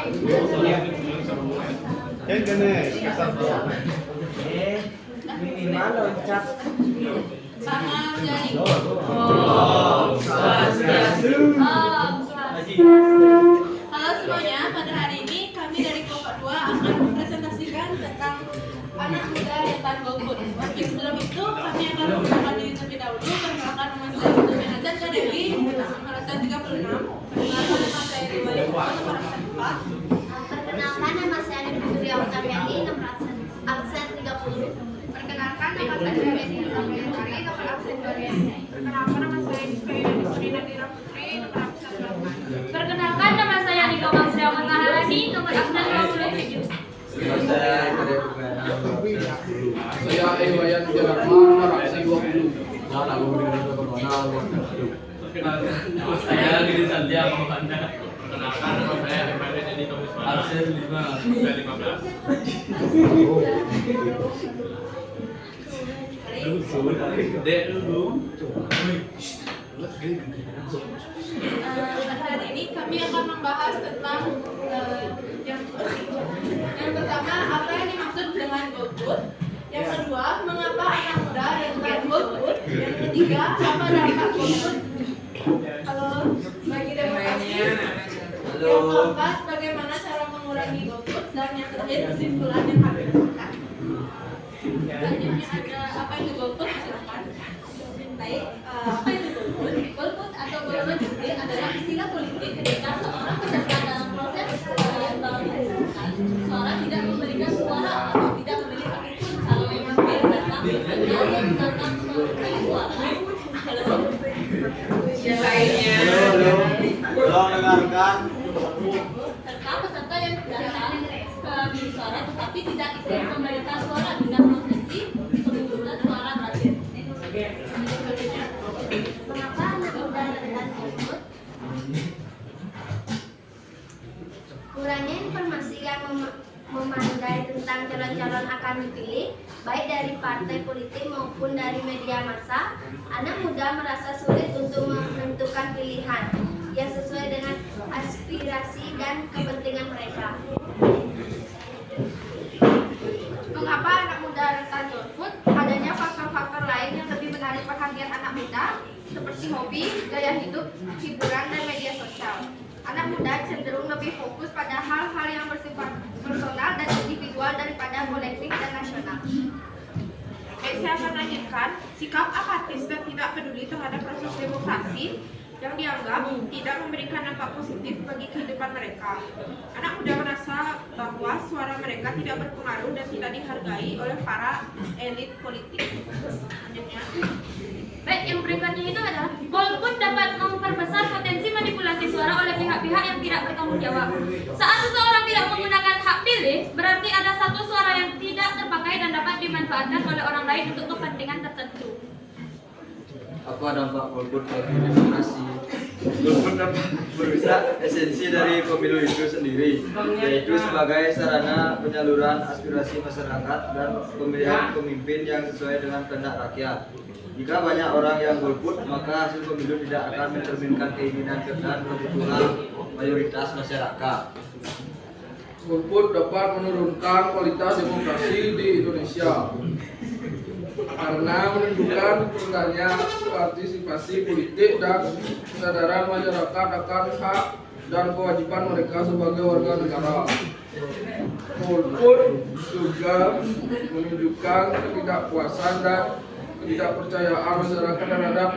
Kan kene kasar tuh. Minimal loncat. Tangan jadi. Halo semuanya, pada hari ini kami dari kelompok 2 akan mempresentasikan tentang anak muda rentan golput. Tapi sebelum itu kami akan memperkenalkan diri terlebih dahulu. Perkenalkan nama saya Putri Nazan Kadewi, angkatan 36. Perkenalkan nama saya Riwayat nomor 4. Perkenalkan nama saya Putri Autariani, nomor absen 30. Perkenalkan nama saya Dewi Nurhayati, nomor absen 2. Perkenalkan nama saya Disperi Nadira Putri, nomor absen 8. Perkenalkan nama saya Nika Maksria Maharani, nomor absen 27. Saya dari Bugana. Saya Iwayan Jarakma, Raksi 20. Nah, aku dengan Bugana. Saya Giri Santia Maulana. Perkenalkan nama saya Emmanuel Jadi Tomisman. Absen 5. Saya 15. Dek dulu. Pada hari ini kami akan membahas tentang yang pertama, apa yang dimaksud dengan golput. Yang kedua, mengapa anak muda rentan golput. Yang ketiga, apa dampak golput kalau bagi demokrasi. Yang keempat, bagaimana cara mengurangi golput. Dan yang terakhir, kesimpulan yang kami lakukan. Selanjutnya ada apa itu golput, silakan. Baik, apa itu golput? Golput atau golongan jubir adalah istilah politik ketika seorang peserta dalam proses pemilihan calon presiden, seorang tidak memberikan suara atau tidak memilih satupun calon yang jubir serta misalnya yang datang memberi suara. Yang lainnya. Tolong dengarkan. Serta peserta yang datang ke bilik suara tetapi tidak ikut memberikan suara dengan prosesi pengumpulan suara terakhir. Mengapa anak muda rentan golput? Kurangnya informasi yang memandai tentang calon-calon akan dipilih, baik dari partai politik maupun dari media massa, anak muda merasa sulit untuk menentukan pilihan yang sesuai dengan aspirasi dan kepentingan mereka. Mengapa anak muda rentan golput? Adanya faktor-faktor lain yang lebih menarik perhatian anak muda, seperti hobi, gaya hidup, hiburan, dan media sosial. Anak muda cenderung lebih fokus pada hal-hal yang bersifat personal dan individual daripada kolektif dan nasional. Saya akan lanjutkan, sikap apatis dan tidak peduli terhadap proses demokrasi yang dianggap tidak memberikan dampak positif bagi kehidupan mereka. Anak muda merasa bahwa suara mereka tidak berpengaruh dan tidak dihargai oleh para elit politik. Selanjutnya. Baik, yang berikutnya itu adalah golput dapat memperbesar potensi manipulasi suara oleh pihak-pihak yang tidak bertanggung jawab. Saat seseorang tidak menggunakan hak pilih, berarti ada satu suara yang tidak terpakai dan dapat dimanfaatkan oleh orang lain untuk kepentingan tertentu. Apa dampak golput bagi demokrasi? Golput dapat merusak esensi dari pemilu itu sendiri, yaitu sebagai sarana penyaluran aspirasi masyarakat dan pemilihan pemimpin yang sesuai dengan kehendak rakyat. Jika banyak orang yang golput, maka hasil pemilu tidak akan mencerminkan keinginan dan kebutuhan mayoritas masyarakat. Golput dapat menurunkan kualitas demokrasi di Indonesia karena menunjukkan rendahnya partisipasi politik dan kesadaran masyarakat akan hak dan kewajiban mereka sebagai warga negara. Golput juga menunjukkan ketidakpuasan dan ketidakpercayaan masyarakat terhadap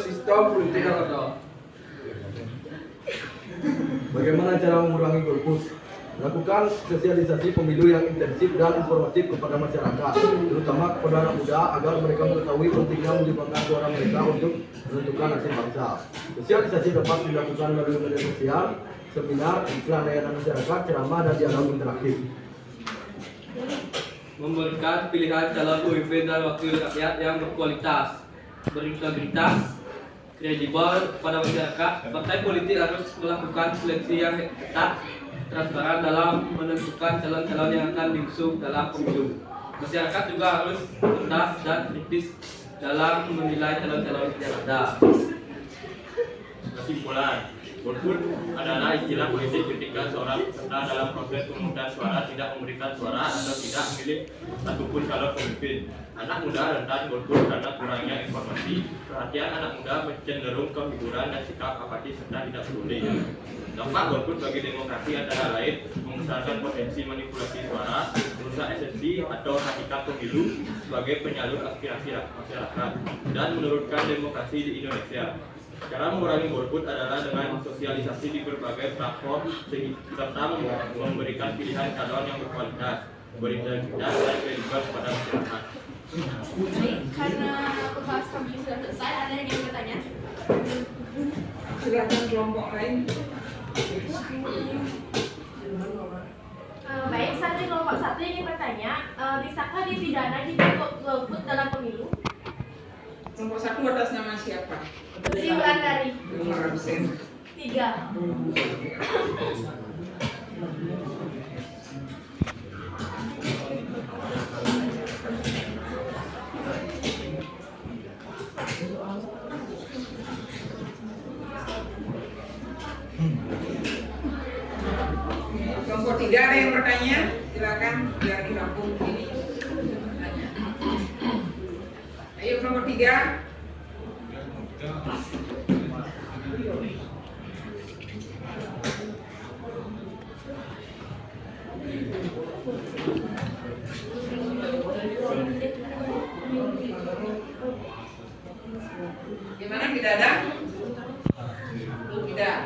sistem politik yang ada. Bagaimana cara mengurangi golput? Lakukan sosialisasi pemilu yang intensif dan informatif kepada masyarakat, terutama kepada anak muda agar mereka mengetahui pentingnya menyumbangkan suara mereka untuk menentukan nasib bangsa. Sosialisasi dapat dilakukan melalui media sosial, seminar, iklan layanan masyarakat, ceramah, dan dialog interaktif. Memberikan pilihan calon pemimpin dan wakil rakyat yang berkualitas, berintegritas, kredibel kepada masyarakat. Partai politik harus melakukan seleksi yang ketat, transparan dalam menentukan calon-calon yang akan diusung dalam pemilu. Masyarakat juga harus cerdas dan kritis dalam menilai calon-calon yang ada. Kesimpulan, Golput adalah istilah politik ketika seorang peserta dalam proses pemungutan suara tidak memberikan suara atau tidak memilih satupun calon pemimpin. Anak muda rentan golput karena kurangnya informasi. Perhatian anak muda cenderung ke hiburan dan sikap apatis serta tidak peduli. Dampak golput bagi demokrasi antara lain membesarkan potensi manipulasi suara, merusak esensi atau hakikat pemilu sebagai penyalur aspirasi masyarakat, dan menurunkan demokrasi di Indonesia. Cara mengurangi golput adalah dengan sosialisasi di berbagai platform serta memberikan pilihan calon yang berkualitas, berintegritas dan kredibel kepada masyarakat. Baik, karena pembahasan kami sudah selesai, ada yang ingin bertanya? Silakan kelompok lain. Baik, satu kelompok satu yang ingin bertanya, bisakah dipidana jika golput dalam pemilu? Kelompok 1 atas nama siapa? Putri Wulandari. Nomor absen. 3. Kelompok 3 ada yang bertanya? Silakan biar dirampung ini. Ayo kelompok 3. Gimana, tidak ada? Tidak.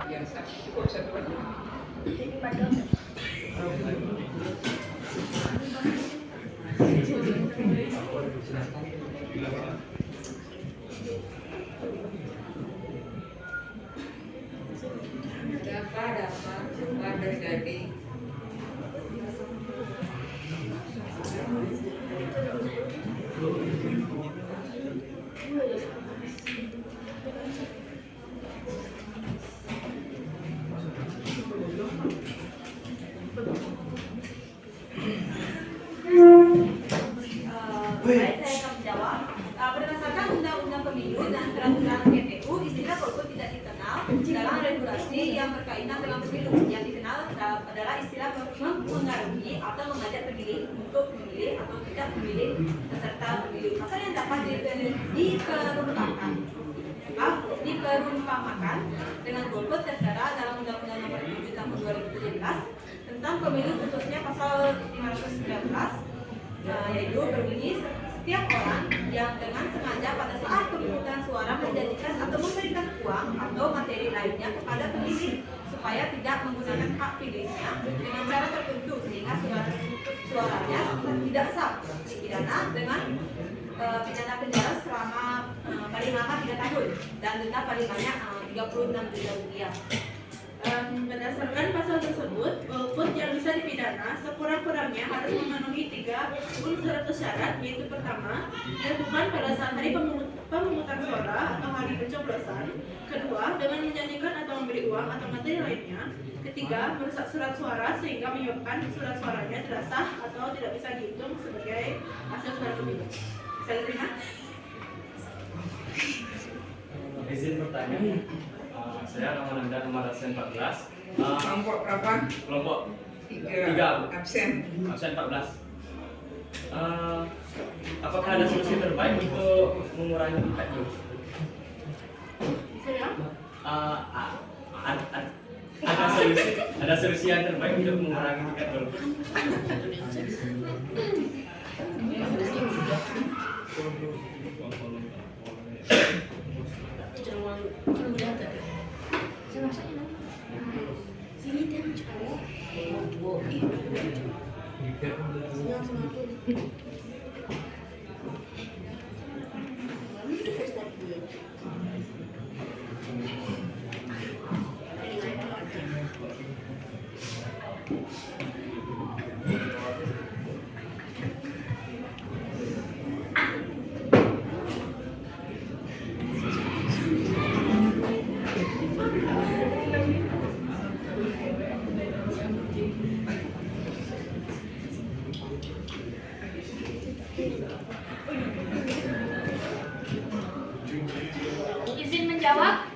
Biasa, cukup satu aja. Ada apa terjadi? Baik, saya akan menjawab. Berdasarkan Undang-Undang Pemilu dan Peraturan PPU, istilah golput tidak dikenal dalam regulasi yang berkaitan dengan pemilu. Yang dikenal adalah istilah mempengaruhi atau mengajak pemilih untuk memilih atau tidak memilih peserta pemilu. Pasal yang dapat diperumpamakan dengan golput tertera dalam Undang-Undang Nomor 7 Tahun 2017 tentang pemilu, khususnya pasal 519, yaitu berbunyi setiap orang yang dengan sengaja pada saat pemungutan suara menjanjikan atau memberikan uang atau materi lainnya kepada pemilih supaya tidak menggunakan hak pilihnya dengan cara tertentu sehingga suaranya tidak sah, dipidana dengan pidana penjara selama paling lama 3 tahun dan denda paling banyak 36 juta rupiah. Berdasarkan pasal tersebut, golput yang bisa dipidana sekurang-kurangnya harus memenuhi 3 unsur atau syarat, yaitu pertama, dilakukan pada saat hari pemungutan suara atau hari pencoblosan. Kedua, dengan menjanjikan atau memberi uang atau materi lainnya. Ketiga, merusak surat suara sehingga menyebabkan surat suaranya tidak sah atau tidak bisa dihitung sebagai hasil suara pemilu. Bisa diterima? Izin bertanya. Saya Ramananda nomor absen 14. Kelompok berapa? Kelompok 3. Absen. absen 14. Apakah ada solusi terbaik untuk mengurangi tingkat golput? Ada solusi yang terbaik untuk mengurangi tingkat golput? Izin menjawab.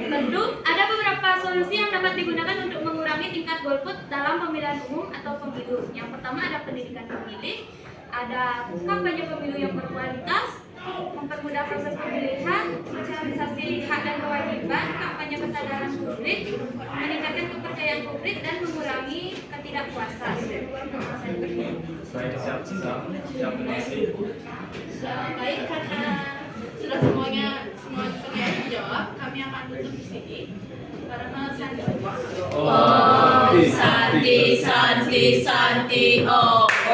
Tentu ada beberapa solusi yang dapat digunakan untuk mengurangi tingkat golput dalam pemilihan umum atau pemilu. Yang pertama ada pendidikan pemilih, ada kampanye pemilu yang berkualitas, mempermudah proses pemilihan, sosialisasi hak dan kewajiban, kampanye kesadaran publik, meningkatkan kepercayaan publik dan mengurangi ketidakpuasan. Baik, karena sudah semua pertanyaan dijawab, kami akan tutup di sini. Karena Santi. Oh, Santi, Santi, Santi, oh.